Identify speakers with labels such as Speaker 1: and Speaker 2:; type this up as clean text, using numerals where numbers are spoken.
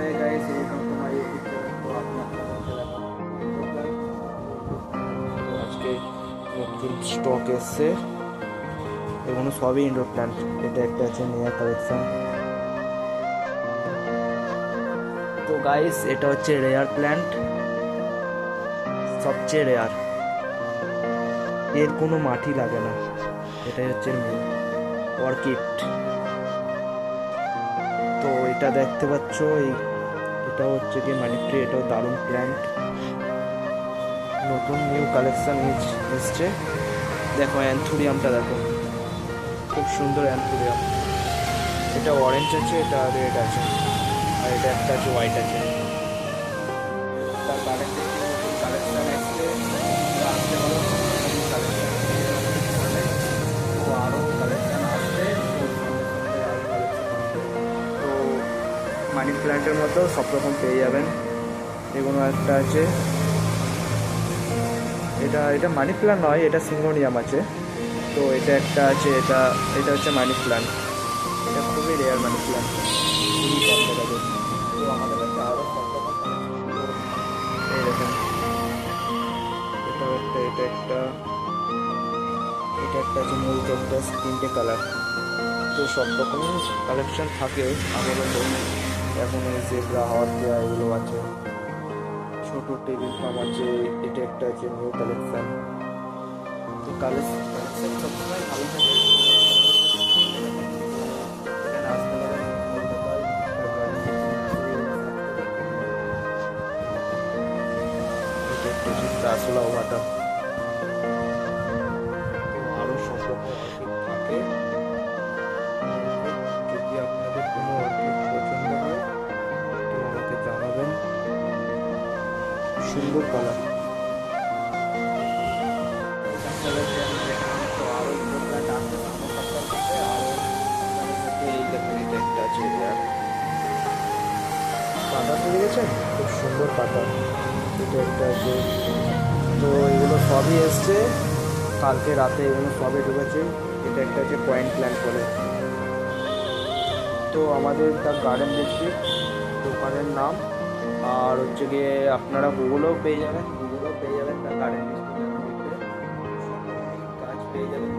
Speaker 1: Hey guys, welcome to my YouTube channel. তো আমি আপনাদেরকে দেখাবো ইনডোর প্ল্যান্ট। তো আজকে নতুন স্টক এসছে, এগুলো সবই ইনডোর প্ল্যান্ট। এটা একটা আছে নেয়া কালেকশন। তো গাইস, এটা হচ্ছে রেয়ার প্ল্যান্ট, সবচেয়ে রেয়ার। এর কোনো মাটি লাগে না, এটাই হচ্ছে মেন অর্কিড। তো এটা দেখতে পাচ্ছ, এটা হচ্ছে কি মানি ট্রি। এটাও দারুণ প্ল্যান্ট, নতুন নিউ কালেকশন এসছে। দেখো অ্যানথুরিয়ামটা দেখো, খুব সুন্দর অ্যানথুরিয়াম। এটা অরেঞ্জ আছে, এটা রেড আছে, আর এটা একটা আছে হোয়াইট আছে। তার কালেকশন নতুন কালেকশন এসছে, আসতে হলো তো আরও কালেকশন আসছে। তো মানি প্ল্যান্টের মতো সব রকম পেয়ে যাবেন। এগুলো একটা আছে, এটা এটা মানি প্ল্যান্ট নয়, এটা সিঙ্গোনিয়াম আছে। তো এটা একটা আছে, এটা এটা হচ্ছে মানি প্ল্যান্ট। এটা খুবই রেয়ার মানি প্ল্যান্ট, খুবই কম দেখা যায়। তো আমাদের কাছে আরও সব রকম এই দেখেন, এটা একটা এটা একটা এটা একটা আছে মূল ক্যাকটাস, তিনটে কালার। তো সব রকমই কালেকশন থাকে আপাতত। এখন এই জেব্রা হওয়ার দেওয়া এগুলো আছে, ছোট টেবিল ফার্ম আছে। এটা একটা আছে নিউ কালেকশন। তো কালেকশন সবসময় ভালো থাকে। এখানে আসতে পারেন কলকাতায়, এটা একটা হচ্ছে দাসুলা ওয়াটা। তো আরও সব রকম অর্কিড থাকে। যদি আপনাদের কোনো অর্কিড পছন্দ হয় তো আমাকে জানাবেন। সুন্দর কালার। তো আরও ইম্পর্টেন্ট আছে সামনের সপ্তাহে, আরও এই দেখুন এটা একটা আছে আর পাতা পেয়ে গেছেন, খুব সুন্দর পাতা। এটা একটা আছে। তো এগুলো সবই এসছে কালকে রাতে, এগুলো সবই ঢুকেছে। এটা একটা আছে পয়েন্ট প্ল্যান্ট বলে। তো আমাদের দ্য গার্ডেন ডিস্ট্রিক্ট দোকানের নাম। আর হচ্ছে গিয়ে আপনারা গুগলেও পেয়ে যাবেন, দ্য গার্ডেন ডিস্ট্রিক্ট গাছ পেয়ে যাবেন।